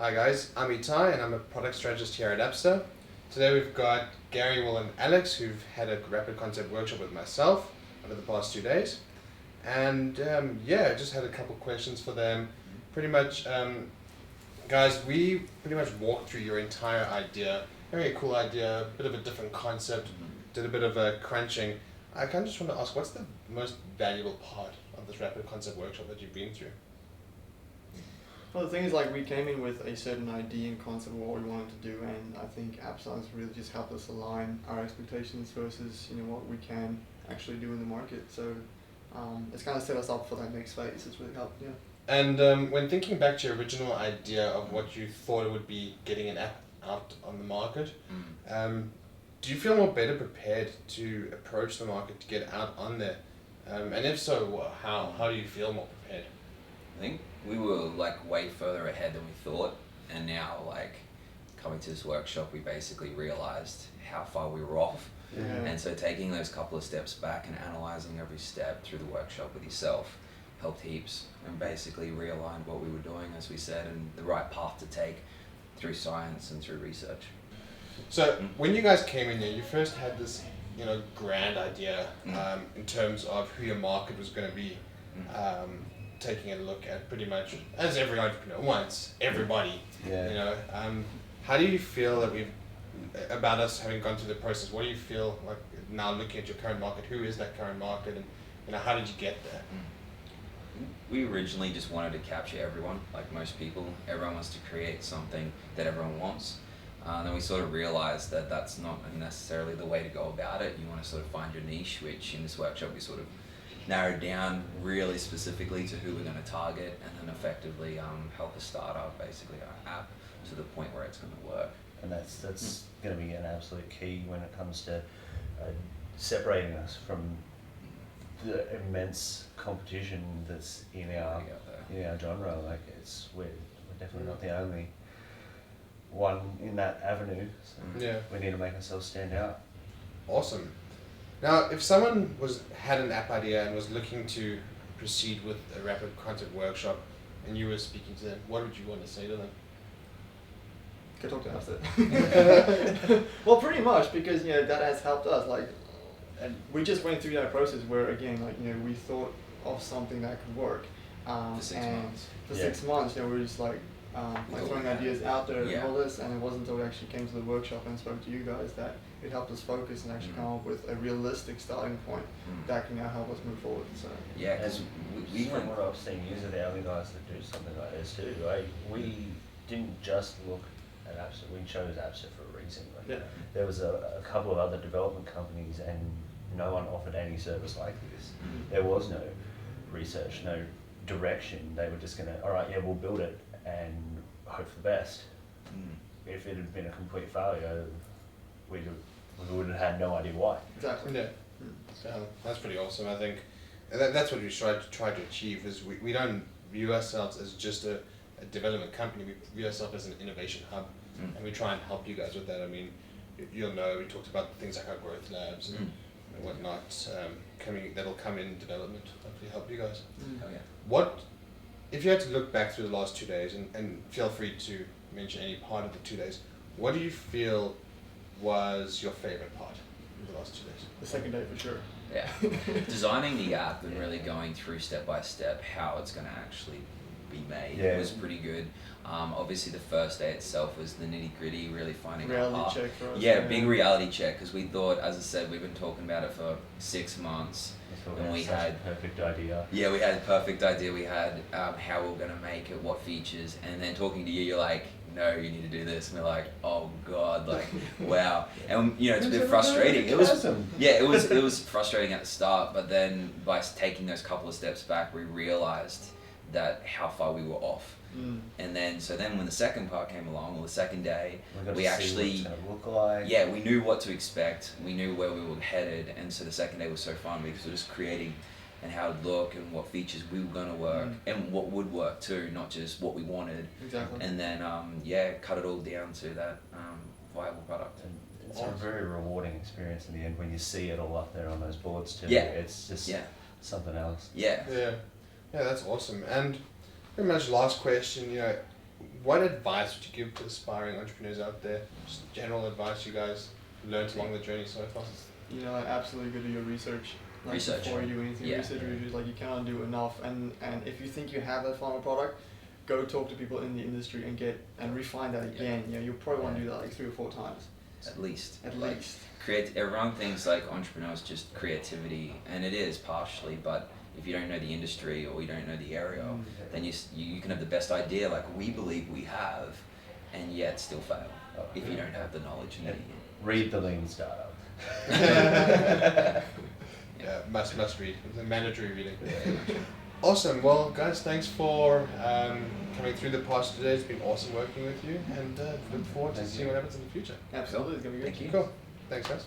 Hi guys, I'm Itai and I'm a product strategist here at Appster. Today we've got Gary, Will and Alex who've had a rapid concept workshop with myself over the past 2 days. And I just had a couple questions for them. Pretty much, guys, we pretty much walked through your entire idea. Very cool idea, a bit of a different concept, did a bit of crunching. I kind of just want to ask, what's the most valuable part of this rapid concept workshop that you've been through? Well, the thing is, like, we came in with a certain idea and concept of what we wanted to do, and I think AppScience really just helped us align our expectations versus, what we can actually do in the market. So it's kind of set us up for that next phase. It's really helped, yeah. And when thinking back to your original idea of what you thought it would be getting an app out on the market, do you feel more better prepared to approach the market to get out on there? And if so, how? How do you feel more prepared? I think we were way further ahead than we thought, and now coming to this workshop we basically realized how far we were off. Yeah. And so taking those couple of steps back and analyzing every step through the workshop with yourself helped heaps, and basically realigned what we were doing, as we said, and the right path to take through science and through research. So when you guys came in here, you first had this grand idea in terms of who your market was going to be. Taking a look at pretty much, as every entrepreneur wants, everybody. How do you feel that about us having gone through the process? What do you feel like now looking at your current market? Who is that current market, and how did you get there? We originally just wanted to capture everyone, like most people. Everyone wants to create something that everyone wants. Then we sort of realized that that's not necessarily the way to go about it. You want to sort of find your niche, which in this workshop we sort of narrowed down really specifically to who we're going to target, and then effectively help us start up basically our app to the point where it's going to work. And that's going to be an absolute key when it comes to separating us from the immense competition that's in our genre. We're definitely not the only one in that avenue. So we need to make ourselves stand out. Awesome. Now, if someone had an app idea and was looking to proceed with a rapid concept workshop, and you were speaking to them, what would you want to say to them? Go talk to Appster. Well, pretty much, because that has helped us. And we just went through that process where, again, we thought of something that could work. For 6 months. For 6 months, we were just throwing ideas out there and all this, and it wasn't until we actually came to the workshop and spoke to you guys that it helped us focus and actually come up with a realistic starting point that can now help us move forward. So yeah, because we from what I've seen, you are the only guys that do something like this too. We didn't just look at Appster, we chose Appster for a reason. There was a couple of other development companies and no one offered any service like this. There was no research, no direction. They were just gonna, we'll build it and hope for the best. If it had been a complete failure, we would have had no idea why. Exactly. Yeah. That's pretty awesome. I think that's what we try to achieve. Is we don't view ourselves as just a development company. We view ourselves as an innovation hub, and we try and help you guys with that. I mean, you'll know we talked about things like our growth labs and whatnot that'll come in development. Hopefully, help you guys. Oh, yeah. What if you had to look back through the last 2 days, and feel free to mention any part of the 2 days? What do you feel was your favorite part of the last 2 days? The second day for sure. Yeah, designing the app and really going through step by step how it's going to actually be made was pretty good. Obviously the first day itself was the nitty gritty, really finding reality check for us. Yeah, big reality check, because we thought, as I said, we've been talking about it for 6 months. And we had a perfect idea. Yeah, we had a perfect idea. We had how we were going to make it, what features, and then talking to you, you're like, no, you need to do this. And we're like, oh god, wow. And it's a bit frustrating. It was frustrating at the start, but then by taking those couple of steps back, we realized that how far we were off. And then when the second part came along, or the second day, we actually see what it's gonna look like. Yeah, we knew what to expect. We knew where we were headed, and so the second day was so fun because we were just creating and how it'd look and what features we were gonna work and what would work too, not just what we wanted. Exactly. And then cut it all down to that viable product. And it's a very rewarding experience in the end when you see it all up there on those boards too. Yeah. It's just something else. Yeah. Yeah, that's awesome. And pretty much last question, what advice would you give to aspiring entrepreneurs out there? Just general advice you guys learned along the journey so far. You know, absolutely go do your research. Like Research. before you do anything, Yeah. research. Like you cannot do enough. And if you think you have that final product, go talk to people in the industry and refine that again. You know, you'll probably want to do that like 3 or 4 times. At least. At Like, least. Everyone thinks like entrepreneurs just creativity, and it is partially, but if you don't know the industry or you don't know the area, then you can have the best idea like we believe we have, and yet still fail if you don't have the knowledge and Read the Lean Startup. Yeah, must read. It's a mandatory reading. Awesome. Well, guys, thanks for coming through the past 2 days. It's been awesome working with you, and look forward to seeing what happens in the future. Absolutely, it's gonna be good. Thank you. Cool. Thanks, guys.